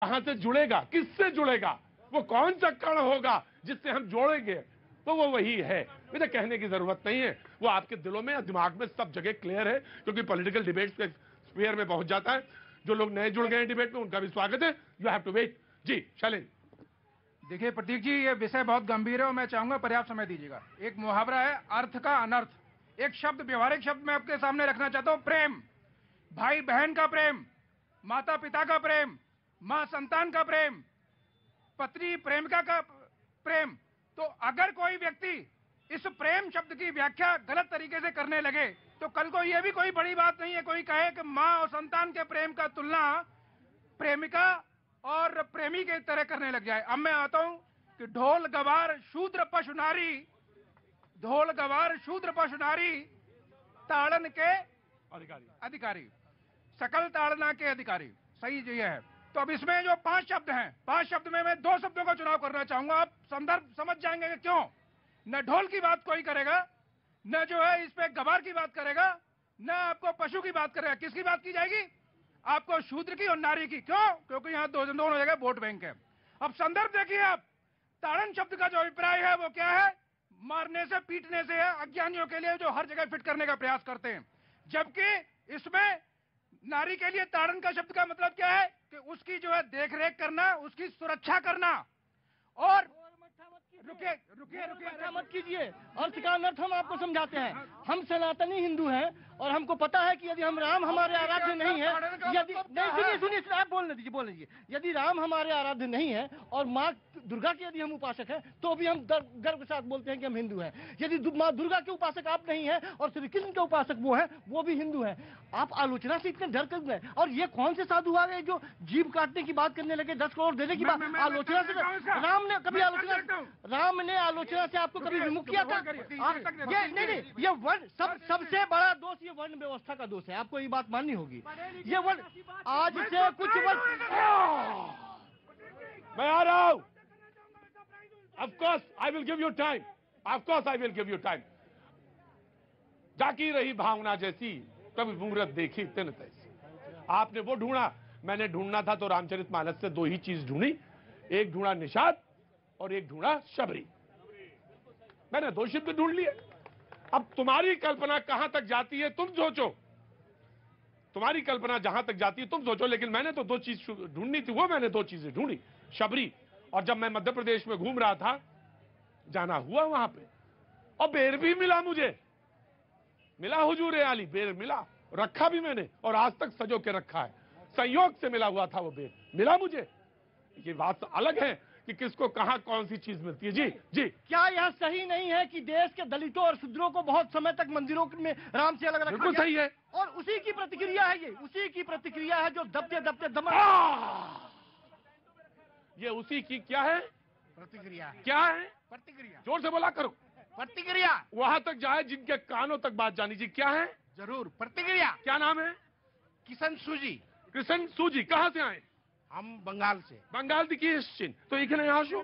कहां से जुड़ेगा, किससे जुड़ेगा, वो कौन सा कण होगा जिससे हम जोड़ेंगे, तो वो वही है। मुझे कहने की जरूरत नहीं है, वो आपके दिलों में, दिमाग में सब जगह क्लियर है, क्योंकि पॉलिटिकल डिबेट्स के स्फीयर में पहुंच जाता है। जो लोग नए जुड़ गए हैं डिबेट में, उनका भी स्वागत है। You have to wait. जी शैलेंद्र। देखिए प्रतीक जी, ये विषय बहुत गंभीर है और मैं चाहूंगा पर्याप्त समय दीजिएगा। एक मुहावरा है, अर्थ का अनर्थ। एक शब्द, व्यवहारिक शब्द मैं आपके सामने रखना चाहता हूं, प्रेम। भाई बहन का प्रेम, माता पिता का प्रेम, मां संतान का प्रेम, पत्नी प्रेमिका का प्रेम। तो अगर कोई व्यक्ति इस प्रेम शब्द की व्याख्या गलत तरीके से करने लगे, तो कल को यह भी कोई बड़ी बात नहीं है कोई कहे कि मां और संतान के प्रेम का तुलना प्रेमिका और प्रेमी के तरह करने लग जाए। अब मैं आता हूं कि ढोल गवार शूद्र पशु नारी, ढोल गवार शूद्र पशु नारी, ताड़न के अधिकारी, सकल ताड़ना के अधिकारी। सही जो है। तो अब इसमें जो 5 शब्द हैं, 5 शब्द में मैं 2 शब्दों का चुनाव करना चाहूंगा। आप संदर्भ समझ जाएंगे कि क्यों। न ढोल की बात कोई करेगा, न जो है इस पे गवार की बात करेगा, न आपको पशु की बात करेगा। किसकी बात की जाएगी? आपको शूद्र की और नारी की। क्यों? क्योंकि यहाँ दोनों जगह वोट बैंक है। अब संदर्भ देखिए आप। ताड़न शब्द का जो अभिप्राय है वो क्या है? मारने से, पीटने से है, अज्ञानियों के लिए जो हर जगह फिट करने का प्रयास करते हैं। जबकि इसमें नारी के लिए ताड़न का शब्द का मतलब क्या है? कि उसकी जो है देखरेख करना, उसकी सुरक्षा करना। और रुकिए रुकिए रुकिए, मत कीजिए। अर्थ का अनर्थ हम आपको समझाते हैं। हम सनातनी हिंदू हैं और हमको पता है कि यदि हम राम हमारे आराध्य नहीं है, यदि नहीं, सुनिए आप बोलने दीजिए। यदि राम हमारे आराध्य नहीं है और माँ दुर्गा के यदि हम उपासक हैं, तो भी हम गर्व के साथ बोलते हैं कि हम हिंदू हैं। यदि माँ दुर्गा के उपासक आप नहीं हैं और श्री कृष्ण के उपासक वो हैं, वो भी हिंदू हैं। आप आलोचना से इतने डर कर गए। और ये कौन से साधु आ गए जो जीभ काटने की बात करने लगे, 10 करोड़ देने की बात। आलोचना से राम ने कभी आलोचना से आपको कभी विमुख किया था? ये नहीं, ये वर्ण सबसे बड़ा दोष ये वर्ण व्यवस्था का दोष है। आपको ये बात माननी होगी। ये वर्ण आज से कुछ वर्ष, मैं आ रहा हूं। Of course, I will give you time. Of course, I will give you time. जाकी रही भावना जैसी, कभी मुहूर्त देखी तिन तैसी। आपने वो ढूंढा, मैंने ढूंढना था तो रामचरितमानस से 2 ही चीज ढूंढी। एक ढूंढा निषाद और एक ढूंढा शबरी। मैंने 2 शब्द ढूंढ लिए। अब तुम्हारी कल्पना कहां तक जाती है तुम सोचो, तुम्हारी कल्पना जहां तक जाती है तुम सोचो। लेकिन मैंने तो 2 चीज ढूंढनी थी, वो मैंने 2 चीजें ढूंढी, शबरी। और जब मैं मध्य प्रदेश में घूम रहा था, जाना हुआ वहां पे, और बेर भी मिला मुझे, मिला हुजूर आली, बेर मिला, रखा भी मैंने और आज तक सजो के रखा है। संयोग से मिला हुआ था वो बेर, मिला मुझे। ये बात अलग है कि किसको कहां कौन सी चीज मिलती है। जी जी। क्या यह सही नहीं है कि देश के दलितों और शूद्रों को बहुत समय तक मंदिरों में राम से अलग रखा बिल्कुल सही है। और उसी की प्रतिक्रिया है, ये उसी की प्रतिक्रिया है जो दबते दबते दम। ये उसी की क्या है? प्रतिक्रिया है। क्या है? प्रतिक्रिया। जोर से बोला करो। प्रतिक्रिया वहां तक जाए जिनके कानों तक बात जानी चाहिए। क्या है? जरूर, प्रतिक्रिया। क्या नाम है? किशन सूजी। कृष्ण सूजी। कहां से आए? हम बंगाल से। बंगाल दिखी एসছেন তো এখানে আসো।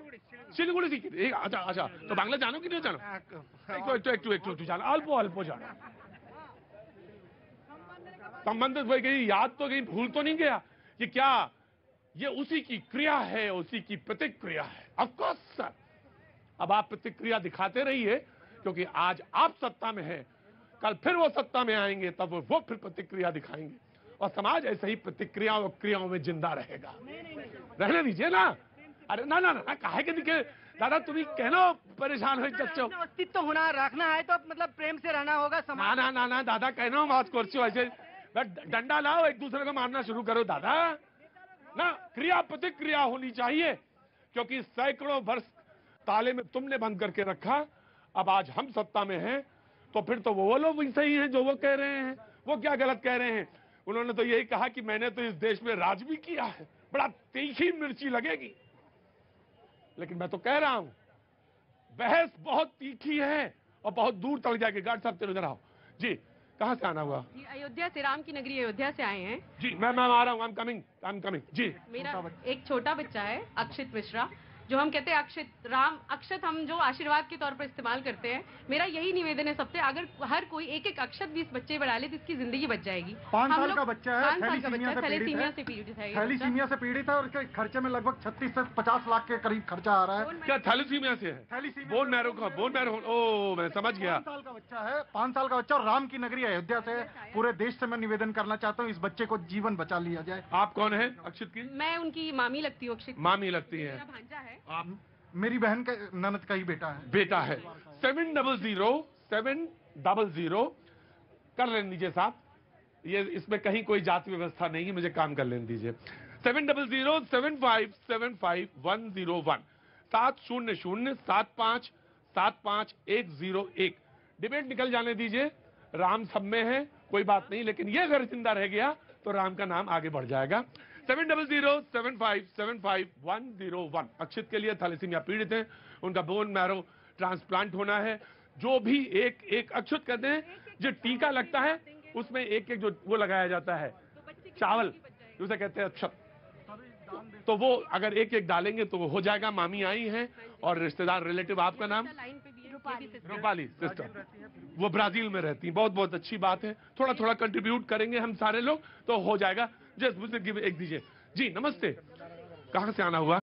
শিলিগুড়ি থেকে। আচ্ছা আচ্ছা, তো বাংলা জানো কি না জানো? একটু জানো, অল্প অল্প জানো। संबंधित हो गई, याद तो गई, भूल तो नहीं गया। ये क्या, ये उसी की क्रिया है, उसी की प्रतिक्रिया है। ऑफकोर्स सर, अब आप प्रतिक्रिया दिखाते रहिए, क्योंकि आज आप सत्ता में हैं, कल फिर वो सत्ता में आएंगे, तब वो फिर प्रतिक्रिया दिखाएंगे और समाज ऐसे ही प्रतिक्रियाओं और क्रियाओं में जिंदा रहेगा। रहने दीजिए ना। अरे ना ना ना, काहे के दिखे दादा, तुम्हें कहना परेशान हो जाते हो। अस्तित्व होना रखना है तो मतलब प्रेम से रहना होगा। ना ना ना ना दादा, कहना बात करछो ऐसे। डंडा लाओ, एक दूसरे को मारना शुरू करो दादा। ना, क्रिया प्रतिक्रिया होनी चाहिए, क्योंकि सैकड़ों वर्ष ताले में तुमने बंद करके रखा। अब आज हम सत्ता में हैं, तो फिर तो वो लोग भी सही हैं जो वो कह रहे हैं। वो क्या गलत कह रहे हैं? उन्होंने तो यही कहा कि मैंने तो इस देश में राज भी किया है। बड़ा तीखी मिर्ची लगेगी, लेकिन मैं तो कह रहा हूं, बहस बहुत तीखी है और बहुत दूर तक जाएगी। गार्ड साहब चलो जरा। जी, कहां से आना हुआ? जी, अयोध्या से, राम की नगरी अयोध्या से आए हैं। जी, मैं आ रहा हूं। I am coming. जी। मेरा एक छोटा बच्चा है, अक्षित मिश्रा। जो हम कहते हैं अक्षत राम अक्षत, हम जो आशीर्वाद के तौर पर इस्तेमाल करते हैं, मेरा यही निवेदन है सबसे, अगर हर कोई एक एक अक्षत भी इस बच्चे बढ़ा ले तो इसकी जिंदगी बच जाएगी। 5 साल का बच्चा है, 5 साल का बच्चा थैलीसीमिया से पीड़ित है, थैलीसीमिया से पीड़ित है और इसके खर्चे में लगभग 36 से 50 लाख के करीब खर्चा आ रहा है। क्या थैलीसीमिया से है? थैलीसीमिया बोन मैरो का, बोन मैरो, ओ मैं समझ गया। 5 साल का बच्चा है, 5 साल का बच्चा, और राम की नगरी अयोध्या से पूरे देश से मैं निवेदन करना चाहता हूँ, इस बच्चे को जीवन बचा लिया जाए। आप कौन है अक्षित की? मैं उनकी मामी लगती हूँ। अक्षित मामी लगती है। मेरा भांजा है। आप मेरी बहन का ननद का ही बेटा है। बेटा है। 700 कर लेने दीजिए साहब, ये इसमें कहीं कोई जाति व्यवस्था नहीं है, मुझे काम कर लेने दीजिए। 700-7575-101 700-75-101। डिबेट निकल जाने दीजिए, राम सब में है कोई बात नहीं, लेकिन ये अगर जिंदा रह गया तो राम का नाम आगे बढ़ जाएगा। 700-7575-101। अक्षित के लिए थैलेसीमिया पीड़ित हैं, उनका बोन मैरो ट्रांसप्लांट होना है। जो भी एक एक अक्षत कहते हैं, जो टीका लगता है उसमें एक एक जो वो लगाया जाता है चावल, उसे कहते हैं अक्षत, तो वो अगर एक एक डालेंगे तो वो हो जाएगा। मामी आई हैं और रिश्तेदार रिलेटिव, आपका नाम? लाइन पे भी है, रूपाली सिस्टर, वो ब्राजील में रहती हैं। बहुत बहुत अच्छी बात है, थोड़ा थोड़ा कंट्रीब्यूट करेंगे हम सारे लोग तो हो जाएगा। जस्ट मुझे गिव एक दीजिए जी। नमस्ते, कहाँ से आना हुआ?